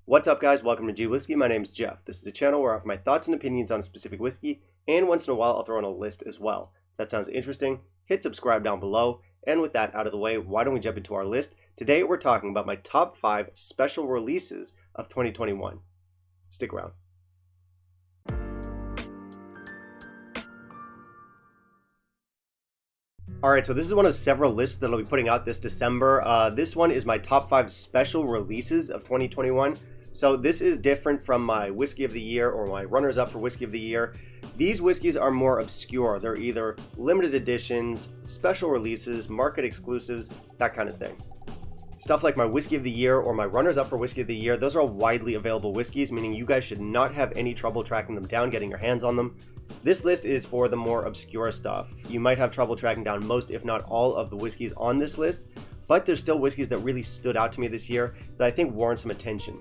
What's up, guys? Welcome to Whiskey. My name's Jeff. This is a channel where I offer my thoughts and opinions on a specific whiskey, and once in a while I'll throw in a list as well. If that sounds interesting, hit subscribe down below. And with that out of the way, why don't we jump into our list? Today we're talking about my top 5 special releases of 2021. Stick around. Alright, so this is one of several lists that I'll be putting out this December. This one is my top 5 special releases of 2021. So this is different from my Whiskey of the Year or my runners-up for Whiskey of the Year. These whiskeys are more obscure. They're either limited editions, special releases, market exclusives, that kind of thing. Stuff like my Whiskey of the Year or my runners-up for Whiskey of the Year, those are all widely available whiskeys, meaning you guys should not have any trouble tracking them down, getting your hands on them. This list is for the more obscure stuff. You might have trouble tracking down most, if not all, of the whiskeys on this list, but there's still whiskeys that really stood out to me this year that I think warrant some attention.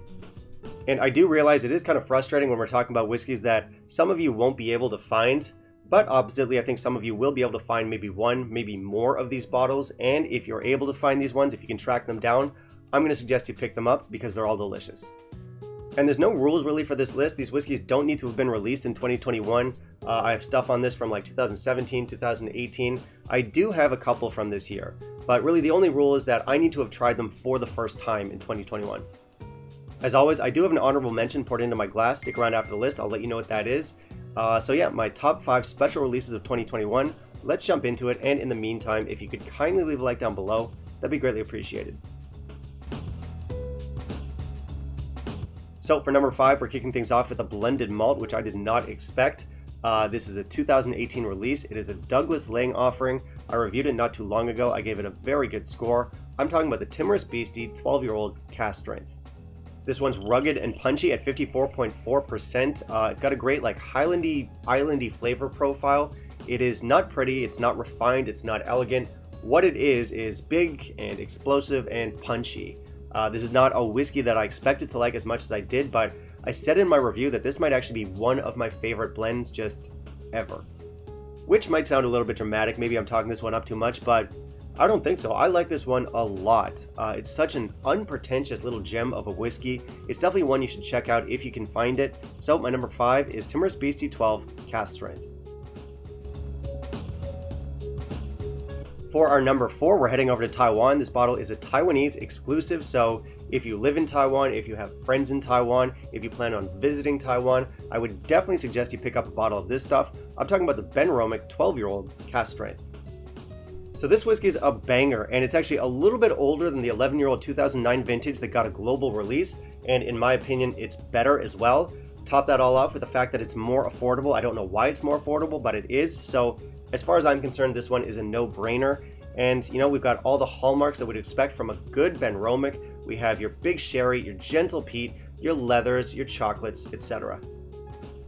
And I do realize it is kind of frustrating when we're talking about whiskeys that some of you won't be able to find, but oppositely, I think some of you will be able to find maybe one, maybe more of these bottles, and if you're able to find these ones, if you can track them down, I'm going to suggest you pick them up because they're all delicious. And there's no rules really for this list. These whiskeys don't need to have been released in 2021. I have stuff on this from like 2017, 2018. I do have a couple from this year, but really the only rule is that I need to have tried them for the first time in 2021. As always, I do have an honorable mention poured into my glass. Stick around after the list. I'll let you know what that is. So yeah, my top 5 special releases of 2021. Let's jump into it. And in the meantime, if you could kindly leave a like down below, that'd be greatly appreciated. So for number 5, we're kicking things off with a blended malt, which I did not expect. This is a 2018 release. It is a Douglas Lang offering. I reviewed it not too long ago. I gave it a very good score. I'm talking about the Timorous Beast 12-year-old cask strength. This one's rugged and punchy at 54.4%. It's got a great like Highlandy, islandy flavor profile. It is not pretty, it's not refined, it's not elegant. What it is big and explosive and punchy. This is not a whiskey that I expected to like as much as I did, but I said in my review that this might actually be one of my favorite blends just ever. Which might sound a little bit dramatic, maybe I'm talking this one up too much, but I don't think so. I like this one a lot. It's such an unpretentious little gem of a whiskey. It's definitely one you should check out if you can find it. So my number 5 is Timorous Beast 12 cask strength. For our number 4, we're heading over to Taiwan. This bottle is a Taiwanese exclusive, so if you live in Taiwan, if you have friends in Taiwan, if you plan on visiting Taiwan, I would definitely suggest you pick up a bottle of this stuff. I'm talking about the Benromic 12-year-old cask strength. So this whiskey is a banger, and it's actually a little bit older than the 11-year-old 2009 vintage that got a global release, and in my opinion, it's better as well. Top that all off with the fact that it's more affordable. I don't know why it's more affordable, but it is. So as far as I'm concerned, this one is a no-brainer. And you know, we've got all the hallmarks that we'd expect from a good Benromic. We have your big sherry, your gentle peat, your leathers, your chocolates, etc.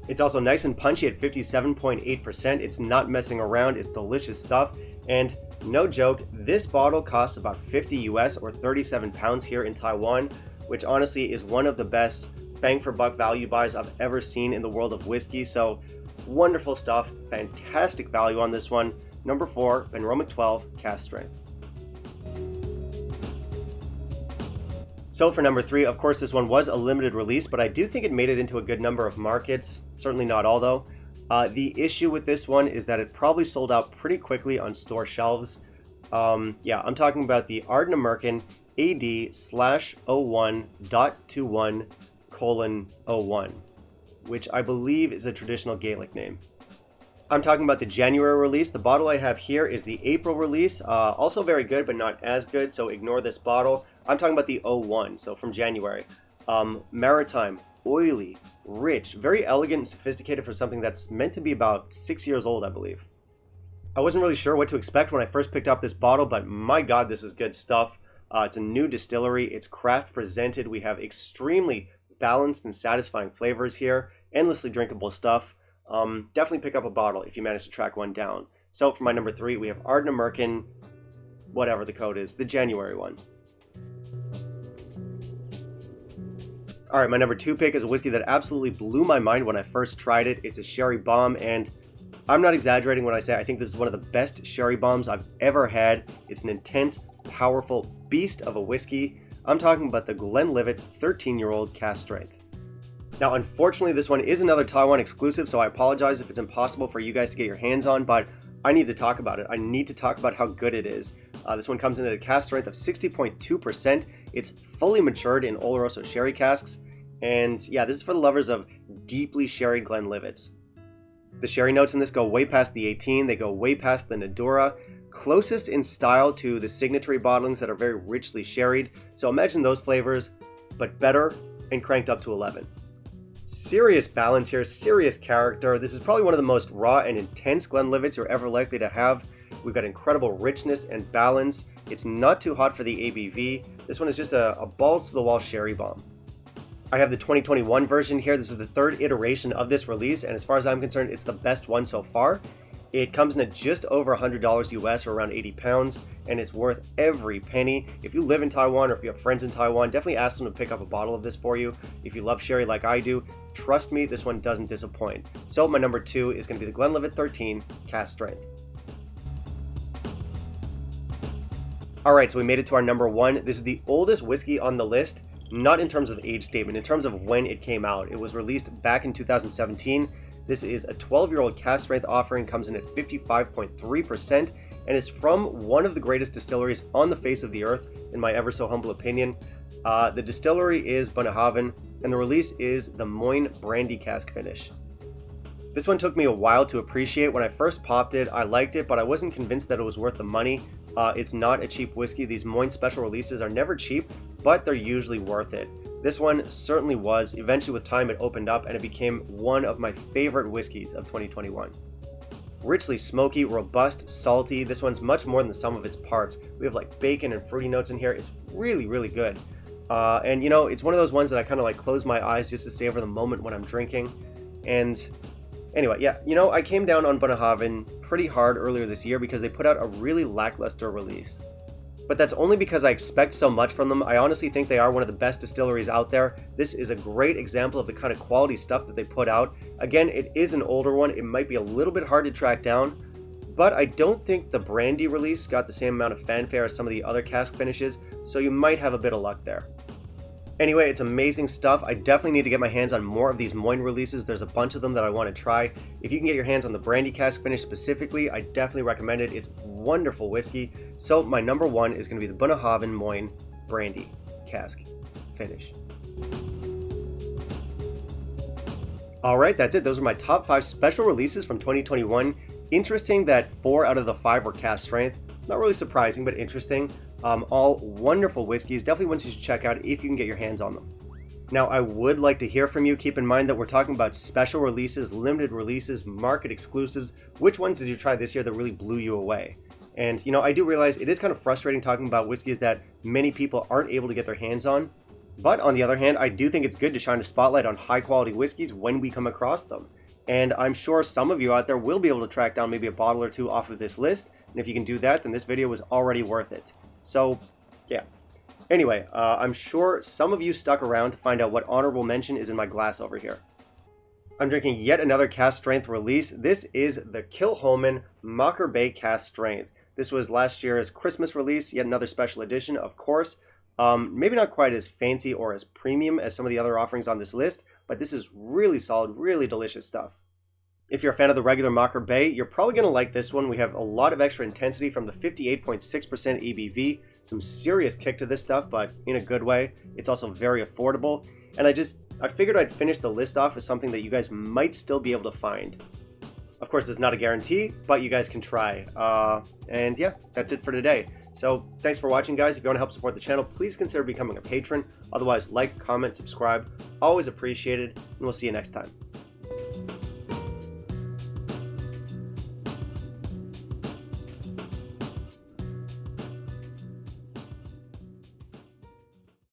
It's also nice and punchy at 57.8%. It's not messing around. It's delicious stuff. And no joke, this bottle costs about 50 US or 37 pounds here in Taiwan, which honestly is one of the best bang for buck value buys I've ever seen in the world of whiskey. So wonderful stuff, fantastic value on this one. Number 4, Benromic 12 cask strength. So for number 3, of course this one was a limited release, but I do think it made it into a good number of markets, certainly not all though. The issue with this one is that it probably sold out pretty quickly on store shelves. Yeah, I'm talking about the Arden American AD/01.21:01, which I believe is a traditional Gaelic name. I'm talking about the January release. The bottle I have here is the April release. Also very good, but not as good, so ignore this bottle. I'm talking about the 01, so from January. Maritime, oily, rich, very elegant and sophisticated for something that's meant to be about 6 years old, I believe. I wasn't really sure what to expect when I first picked up this bottle, but my god, this is good stuff. It's a new distillery, it's craft presented, we have extremely balanced and satisfying flavors here, endlessly drinkable stuff. Definitely pick up a bottle if you manage to track one down. So for my number 3, we have Arden American, whatever the code is, the January one. Alright, my number 2 pick is a whiskey that absolutely blew my mind when I first tried it. It's a sherry bomb, and I'm not exaggerating when I say I think this is one of the best sherry bombs I've ever had. It's an intense, powerful beast of a whiskey. I'm talking about the Glenlivet 13-year-old cask strength. Now, unfortunately, this one is another Taiwan exclusive, so I apologize if it's impossible for you guys to get your hands on, but I need to talk about it. I need to talk about how good it is. This one comes in at a cask strength of 60.2%. It's fully matured in Oloroso sherry casks, and yeah, this is for the lovers of deeply sherried Glenlivets. The sherry notes in this go way past the 18, they go way past the Nadura, closest in style to the signatory bottlings that are very richly sherried, so imagine those flavors, but better and cranked up to 11. Serious balance here, serious character. This is probably one of the most raw and intense Glenlivets you're ever likely to have. We've got incredible richness and balance. It's not too hot for the ABV. This one is just a balls to the wall sherry bomb. I have the 2021 version here. This is the third iteration of this release, and as far as I'm concerned, it's the best one so far. It comes in at just over $100 US, or around 80 pounds, and it's worth every penny. If you live in Taiwan or if you have friends in Taiwan, definitely ask them to pick up a bottle of this for you. If you love sherry like I do, trust me, this one doesn't disappoint. So my number 2 is going to be the Glenlivet 13 cask strength. Alright, so we made it to our number 1. This is the oldest whiskey on the list, not in terms of age statement, in terms of when it came out. It was released back in 2017. This is a 12-year-old cask strength offering, comes in at 55.3%, and is from one of the greatest distilleries on the face of the earth, in my ever so humble opinion. The distillery is Bonahaven, and the release is the Moine Brandy cask finish. This one took me a while to appreciate. When I first popped it, I liked it, but I wasn't convinced that it was worth the money. It's not a cheap whiskey. These Moine special releases are never cheap, but they're usually worth it. This one certainly was. Eventually, with time, it opened up and it became one of my favorite whiskeys of 2021. Richly smoky, robust, salty. This one's much more than the sum of its parts. We have like bacon and fruity notes in here. It's really, really good. And you know, it's one of those ones that I kind of like close my eyes just to savor the moment when I'm drinking. And anyway, yeah, you know, I came down on Bonahaven pretty hard earlier this year because they put out a really lackluster release. But that's only because I expect so much from them. I honestly think they are one of the best distilleries out there. This is a great example of the kind of quality stuff that they put out. Again, it is an older one. It might be a little bit hard to track down, but I don't think the brandy release got the same amount of fanfare as some of the other cask finishes, so you might have a bit of luck there. Anyway, it's amazing stuff. I definitely need to get my hands on more of these Moine releases. There's a bunch of them that I want to try. If you can get your hands on the brandy cask finish specifically, I definitely recommend it. It's wonderful whiskey. So my number 1 is going to be the Bonahaven Moine Brandy cask finish. Alright, that's it. Those are my top 5 special releases from 2021. Interesting that 4 out of the 5 were cask strength. Not really surprising, but interesting. All wonderful whiskeys. Definitely ones you should check out if you can get your hands on them. Now, I would like to hear from you. Keep in mind that we're talking about special releases, limited releases, market exclusives. Which ones did you try this year that really blew you away? And, you know, I do realize it is kind of frustrating talking about whiskeys that many people aren't able to get their hands on. But on the other hand, I do think it's good to shine a spotlight on high-quality whiskeys when we come across them. And I'm sure some of you out there will be able to track down maybe a bottle or two off of this list. And if you can do that, then this video was already worth it. So, yeah. Anyway, I'm sure some of you stuck around to find out what honorable mention is in my glass over here. I'm drinking yet another cask strength release. This is the Kilchoman Mocker Bay cask strength. This was last year's Christmas release, yet another special edition, of course. Maybe not quite as fancy or as premium as some of the other offerings on this list, but this is really solid, really delicious stuff. If you're a fan of the regular Mocker Bay, you're probably going to like this one. We have a lot of extra intensity from the 58.6% ABV. Some serious kick to this stuff, but in a good way. It's also very affordable. And I figured I'd finish the list off with something that you guys might still be able to find. Of course, it's not a guarantee, but you guys can try. And yeah, that's it for today. So thanks for watching, guys. If you want to help support the channel, please consider becoming a patron. Otherwise, like, comment, subscribe. Always appreciated, and we'll see you next time.